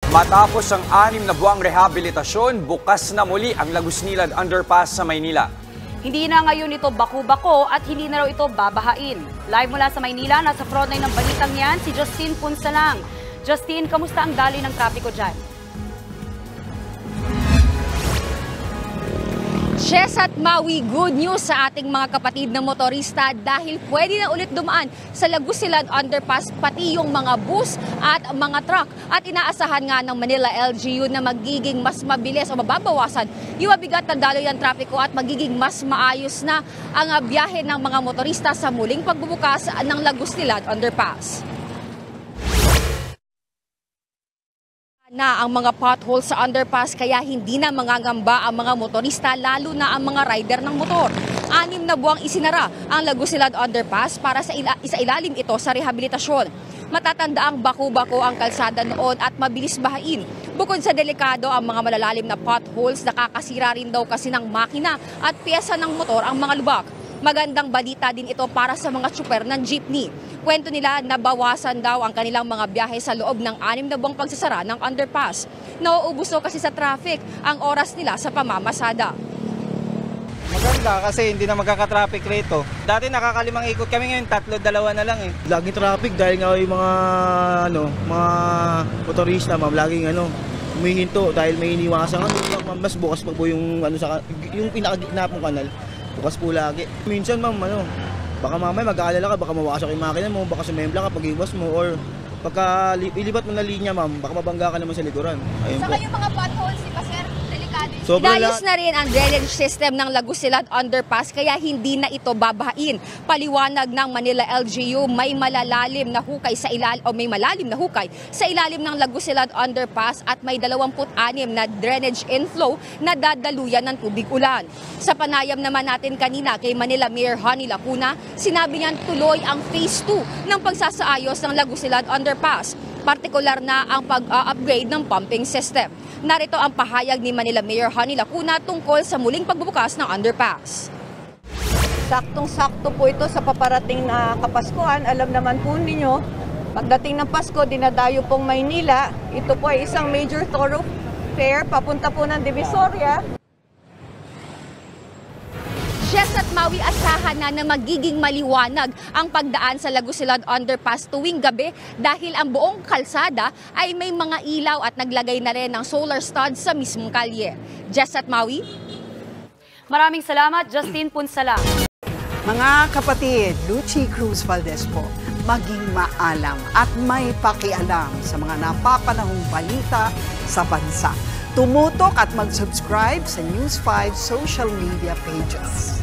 Matapos ang 6 na buwang rehabilitasyon, bukas na muli ang Lagusnilad Underpass sa Maynila. Hindi na ngayon ito baku-bako at hindi na raw ito babahain. Live mula sa Maynila, nasa frontline ng balitang yan, si Justine Punsalang. Justine, kamusta ang daloy ng trapiko dyan? Jess at Maui, good news sa ating mga kapatid na motorista dahil pwede na ulit dumaan sa Lagusnilad Underpass pati yung mga bus at mga truck. At inaasahan nga ng Manila LGU na magiging mas mabilis o mababawasan yung mabigat na daloy ng trapiko at magiging mas maayos na ang biyahe ng mga motorista sa muling pagbubukas ng Lagusnilad Underpass. Na ang mga potholes sa underpass kaya hindi na mangangamba ang mga motorista lalo na ang mga rider ng motor. 6 na buwang isinara ang Lagusnilad Underpass para sa ilalim ito sa rehabilitasyon. Matatanda ang baku-bako ang kalsada noon at mabilis bahain. Bukod sa delikado ang mga malalalim na potholes, nakakasira rin daw kasi ng makina at piyesa ng motor ang mga lubak. Magandang balita din ito para sa mga tsuper ng jeepney. Kwento nila na bawasan daw ang kanilang mga biyahe sa loob ng 6 na buwang pagsasara ng underpass. Nauubos kasi sa traffic ang oras nila sa pamamasada. Maganda kasi hindi na magkaka-traffic rito. Dati nakakalimang ikot kami, ngayon 3, 2 na lang eh. Laging traffic dahil nga yung mga motorista, ma'am, laging humihinto dahil may iniwasan. Mas bukas pa po yung yung pinakagitna pong kanal. Bukas po lagi. Minsan, ma'am, baka mamaya mag-aalala ka, baka mawasak yung makina mo, baka sumembla ka pag iwas mo, or pagka ilipat mo na linya, ma'am, baka mabangga ka naman sa likuran. Ayun Saka po. yung mga potholes, di ba, sir? Delikado. Sobrang Inayos na rin ang drainage system ng Lagusnilad Underpass kaya hindi na ito babahain. Paliwanag ng Manila LGU, may malalim na hukay sa ilalim ng Lagusnilad Underpass at may 26 na drainage inflow na dadaluyan ng tubig ulan. Sa panayam naman natin kanina kay Manila Mayor Honey Lacuna, sinabi niyan tuloy ang phase 2 ng pagsasaayos ng Lagusnilad Underpass. Partikular na ang pag-upgrade ng pumping system. Narito ang pahayag ni Manila Mayor Honey Lacuna tungkol sa muling pagbubukas ng underpass. Saktong-sakto po ito sa paparating na Kapaskuhan. Alam naman po ninyo, pagdating ng Pasko, dinadayo pong Maynila. Ito po ay isang major thoroughfare papunta po ng Divisoria. Jess at Maui, asahan na magiging maliwanag ang pagdaan sa Lagusnilad Underpass tuwing gabi dahil ang buong kalsada ay may mga ilaw at naglagay na rin ng solar studs sa mismong kalye. Jess at Maui? Maraming salamat, Justine Punsalang. Mga kapatid, Lucy Cruz Valdez po, maging maalam at may pakialam sa mga napapanahong balita sa bansa. Tumutok at mag-subscribe sa News 5 social media pages.